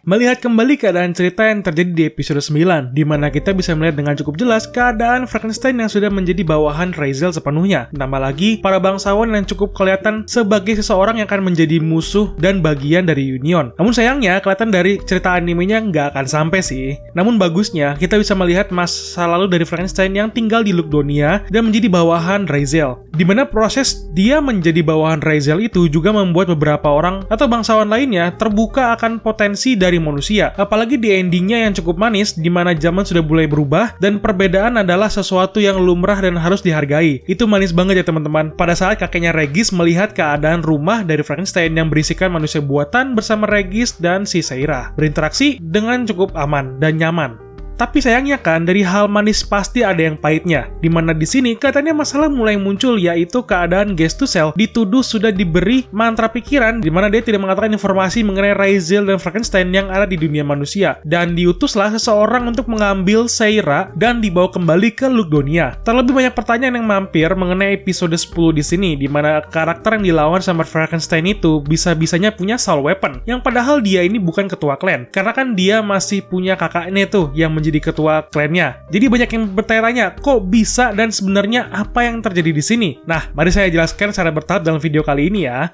melihat kembali keadaan cerita yang terjadi di episode 9, di mana kita bisa melihat dengan cukup jelas keadaan Frankenstein yang sudah menjadi bawahan Raziel sepenuhnya. Tambah lagi, para bangsawan yang cukup kelihatan sebagai seseorang yang akan menjadi musuh dan bagian dari Union. Namun sayangnya, kelihatan dari cerita animenya nggak akan sampai sih. Namun bagusnya, kita bisa melihat masa lalu dari Frankenstein yang tinggal di Lugdonia dan menjadi bawahan Raziel. Di mana proses dia menjadi bawahan Raziel itu juga membuat beberapa orang atau bangsawan lainnya terbuka akan potensi dari manusia. Apalagi di endingnya yang cukup manis, di mana zaman sudah mulai berubah dan perbedaan adalah sesuatu yang lumrah dan harus dihargai. Itu manis banget ya teman-teman. Pada saat kakeknya Regis melihat keadaan rumah dari Frankenstein yang berisikan manusia buatan bersama Regis dan si Seira berinteraksi dengan cukup aman dan nyaman. Tapi sayangnya kan, dari hal manis pasti ada yang pahitnya. Dimana di sini katanya masalah mulai muncul, yaitu keadaan Gestusel dituduh sudah diberi mantra pikiran, dimana dia tidak mengatakan informasi mengenai Raziel dan Frankenstein yang ada di dunia manusia. Dan diutuslah seseorang untuk mengambil Seira dan dibawa kembali ke Lugdonia. Terlebih banyak pertanyaan yang mampir mengenai episode 10 di sini, dimana karakter yang dilawan sama Frankenstein itu bisa-bisanya punya soul weapon, yang padahal dia ini bukan ketua klan, karena kan dia masih punya kakaknya tuh yang menjadi ketua klannya. Jadi banyak yang bertanya-tanya, kok bisa dan sebenarnya apa yang terjadi di sini? Nah, mari saya jelaskan secara bertahap dalam video kali ini ya.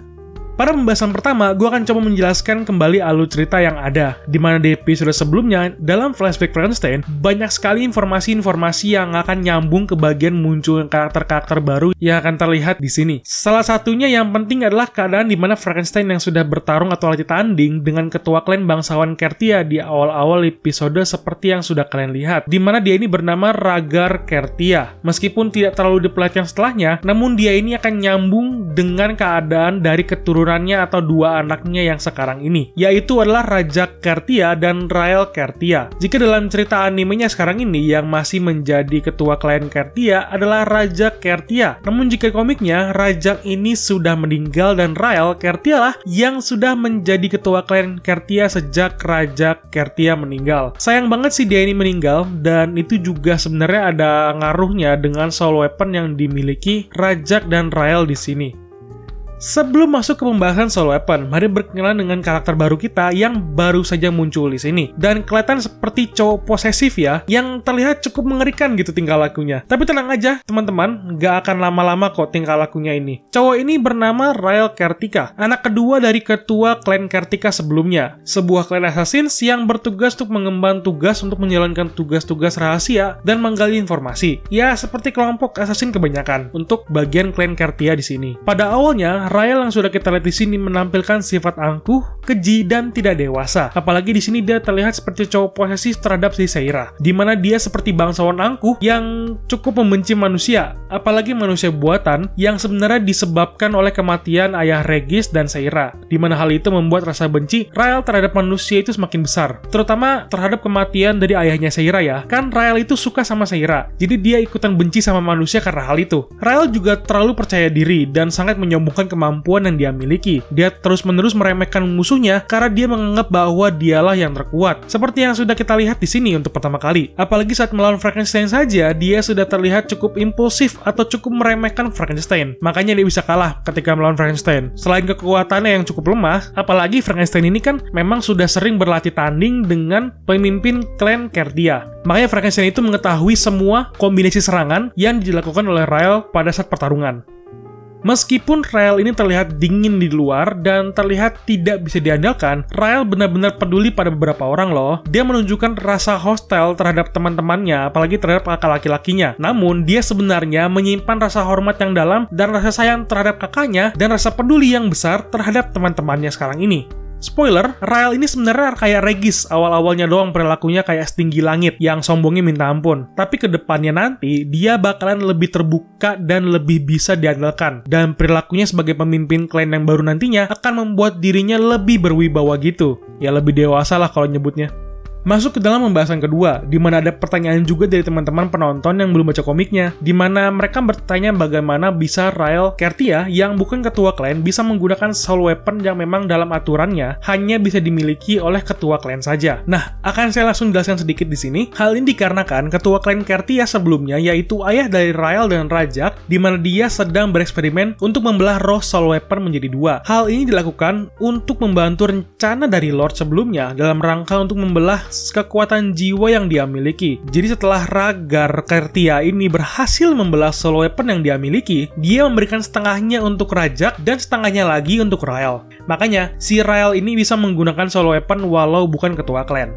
Pada pembahasan pertama, gue akan coba menjelaskan kembali alur cerita yang ada, di mana di episode sebelumnya, dalam flashback Frankenstein, banyak sekali informasi-informasi yang akan nyambung ke bagian muncul karakter-karakter baru yang akan terlihat di sini. Salah satunya yang penting adalah keadaan di mana Frankenstein yang sudah bertarung atau latih tanding dengan ketua klan bangsawan Kertia di awal-awal episode seperti yang sudah kalian lihat, di mana dia ini bernama Ragar Kertia. Meskipun tidak terlalu diperlihatkan setelahnya, namun dia ini akan nyambung dengan keadaan dari keturunan atau dua anaknya yang sekarang ini, yaitu adalah Raja Kertia dan Rael Kertia. Jika dalam cerita animenya sekarang ini yang masih menjadi ketua klan Kertia adalah Raja Kertia, namun jika komiknya Raja ini sudah meninggal dan Rael Kertia lah yang sudah menjadi ketua klan Kertia sejak Raja Kertia meninggal. Sayang banget sih dia ini meninggal, dan itu juga sebenarnya ada ngaruhnya dengan soul weapon yang dimiliki Raja dan Rael di sini. Sebelum masuk ke pembahasan soul weapon, mari berkenalan dengan karakter baru kita yang baru saja muncul di sini. Dan kelihatan seperti cowok posesif ya, yang terlihat cukup mengerikan gitu tingkah lakunya. Tapi tenang aja teman-teman, gak akan lama-lama kok tingkah lakunya ini. Cowok ini bernama Rael Kertika, anak kedua dari ketua klan Kertika sebelumnya. Sebuah klan assassins yang bertugas untuk mengemban tugas untuk menjalankan tugas-tugas rahasia dan menggali informasi. Ya, seperti kelompok assassin kebanyakan untuk bagian klan Kertia di sini. Pada awalnya, Rael yang sudah kita lihat di sini menampilkan sifat angkuh, keji, dan tidak dewasa. Apalagi di sini dia terlihat seperti cowok posesif terhadap si Seira, di mana dia seperti bangsawan angkuh yang cukup membenci manusia, apalagi manusia buatan yang sebenarnya disebabkan oleh kematian ayah Regis dan Seira, di mana hal itu membuat rasa benci Rael terhadap manusia itu semakin besar, terutama terhadap kematian dari ayahnya Seira ya. Kan Rael itu suka sama Seira, jadi dia ikutan benci sama manusia karena hal itu. Rael juga terlalu percaya diri dan sangat menyombongkan kemampuan yang dia miliki. Dia terus-menerus meremehkan musuhnya karena dia menganggap bahwa dialah yang terkuat. Seperti yang sudah kita lihat di sini untuk pertama kali. Apalagi saat melawan Frankenstein saja, dia sudah terlihat cukup impulsif atau cukup meremehkan Frankenstein. Makanya dia bisa kalah ketika melawan Frankenstein. Selain kekuatannya yang cukup lemah, apalagi Frankenstein ini kan memang sudah sering berlatih tanding dengan pemimpin klan Kertia. Makanya Frankenstein itu mengetahui semua kombinasi serangan yang dilakukan oleh Rael pada saat pertarungan. Meskipun Rael ini terlihat dingin di luar dan terlihat tidak bisa diandalkan, Rael benar-benar peduli pada beberapa orang loh. Dia menunjukkan rasa hostile terhadap teman-temannya, apalagi terhadap kakak laki-lakinya. Namun, dia sebenarnya menyimpan rasa hormat yang dalam dan rasa sayang terhadap kakaknya dan rasa peduli yang besar terhadap teman-temannya sekarang ini. Spoiler, Rael ini sebenarnya kayak Regis, awal-awalnya doang perilakunya kayak setinggi langit, yang sombongnya minta ampun. Tapi ke depannya nanti, dia bakalan lebih terbuka dan lebih bisa diandalkan. Dan perilakunya sebagai pemimpin klan yang baru nantinya akan membuat dirinya lebih berwibawa gitu. Ya lebih dewasa lah kalau nyebutnya. Masuk ke dalam pembahasan kedua, di mana ada pertanyaan juga dari teman-teman penonton yang belum baca komiknya, di mana mereka bertanya bagaimana bisa Rael Cartier yang bukan ketua klan bisa menggunakan soul weapon yang memang dalam aturannya hanya bisa dimiliki oleh ketua klan saja. Nah, akan saya langsung jelaskan sedikit di sini. Hal ini dikarenakan ketua klan Cartier sebelumnya, yaitu ayah dari Rael dan Rajak, di mana dia sedang bereksperimen untuk membelah roh soul weapon menjadi dua. Hal ini dilakukan untuk membantu rencana dari Lord sebelumnya dalam rangka untuk membelah kekuatan jiwa yang dia miliki. Jadi setelah Rhaegar Cartier ini berhasil membelah soul weapon yang dia miliki, dia memberikan setengahnya untuk Rajak dan setengahnya lagi untuk Rael. Makanya, si Rael ini bisa menggunakan soul weapon walau bukan ketua klan.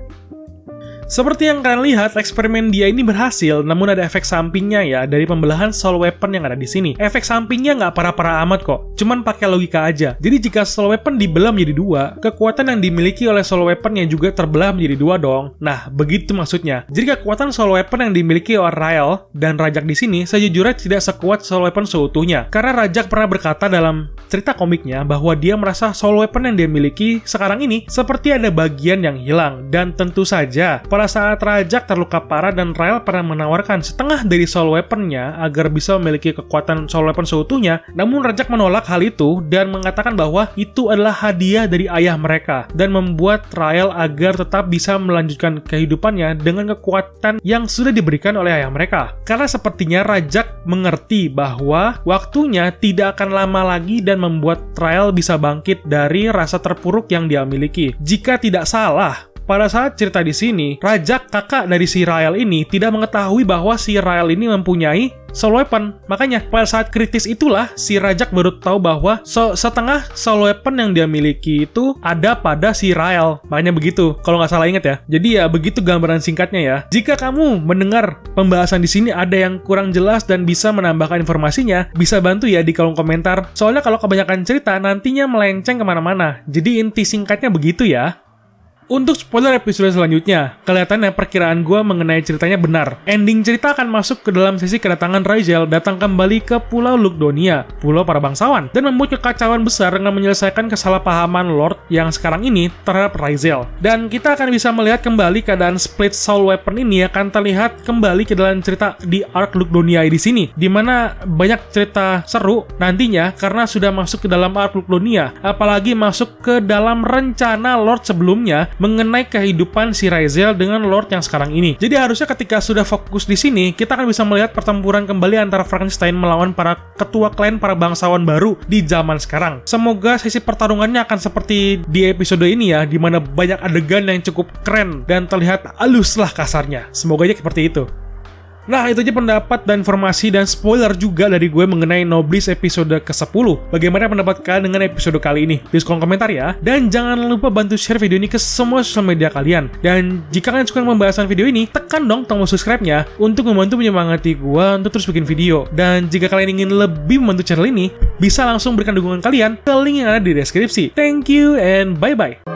Seperti yang kalian lihat, eksperimen dia ini berhasil, namun ada efek sampingnya ya dari pembelahan soul weapon yang ada di sini. Efek sampingnya nggak parah-parah amat kok, cuman pakai logika aja. Jadi jika soul weapon dibelah menjadi dua, kekuatan yang dimiliki oleh soul weapon yang juga terbelah menjadi dua dong. Nah, begitu maksudnya. Jadi kekuatan soul weapon yang dimiliki oleh Rael dan Rajak di sini sejujurnya tidak sekuat soul weapon seutuhnya. Karena Rajak pernah berkata dalam cerita komiknya bahwa dia merasa soul weapon yang dia miliki sekarang ini seperti ada bagian yang hilang. Dan tentu saja, pada saat Rajak terluka parah dan Rael pernah menawarkan setengah dari soul weaponnya agar bisa memiliki kekuatan soul weapon seutuhnya, namun Rajak menolak hal itu dan mengatakan bahwa itu adalah hadiah dari ayah mereka dan membuat Rael agar tetap bisa melanjutkan kehidupannya dengan kekuatan yang sudah diberikan oleh ayah mereka. Karena sepertinya Rajak mengerti bahwa waktunya tidak akan lama lagi dan membuat Rael bisa bangkit dari rasa terpuruk yang dia miliki. Jika tidak salah, pada saat cerita di sini, Rajak, kakak dari si Rael ini, tidak mengetahui bahwa si Rael ini mempunyai soul weapon. Makanya, pada saat kritis itulah, si Rajak baru tahu bahwa setengah soul weapon yang dia miliki itu ada pada si Rael. Makanya begitu, kalau nggak salah ingat ya. Jadi ya, begitu gambaran singkatnya ya. Jika kamu mendengar pembahasan di sini ada yang kurang jelas dan bisa menambahkan informasinya, bisa bantu ya di kolom komentar. Soalnya kalau kebanyakan cerita, nantinya melenceng kemana-mana. Jadi inti singkatnya begitu ya. Untuk spoiler episode selanjutnya, kelihatannya perkiraan gue mengenai ceritanya benar. Ending cerita akan masuk ke dalam sesi kedatangan Raziel datang kembali ke Pulau Lugdonia, pulau para bangsawan, dan membuat kekacauan besar dengan menyelesaikan kesalahpahaman Lord yang sekarang ini terhadap Raziel. Dan kita akan bisa melihat kembali keadaan split soul weapon ini akan terlihat kembali ke dalam cerita di Arc Lugdonia di sini, di mana banyak cerita seru nantinya karena sudah masuk ke dalam Arc Lugdonia, apalagi masuk ke dalam rencana Lord sebelumnya mengenai kehidupan si Raziel dengan Lord yang sekarang ini. Jadi harusnya ketika sudah fokus di sini, kita akan bisa melihat pertempuran kembali antara Frankenstein melawan para ketua klan para bangsawan baru di zaman sekarang. Semoga sesi pertarungannya akan seperti di episode ini ya, di mana banyak adegan yang cukup keren dan terlihat halus lah kasarnya. Semoga aja seperti itu. Nah, itu aja pendapat dan informasi dan spoiler juga dari gue mengenai Noblesse episode ke-10. Bagaimana pendapat kalian dengan episode kali ini? Di kolom komentar ya. Dan jangan lupa bantu share video ini ke semua sosial media kalian. Dan jika kalian suka pembahasan video ini, tekan dong tombol subscribe-nya untuk membantu menyemangati gue untuk terus bikin video. Dan jika kalian ingin lebih membantu channel ini, bisa langsung berikan dukungan kalian ke link yang ada di deskripsi. Thank you and bye-bye.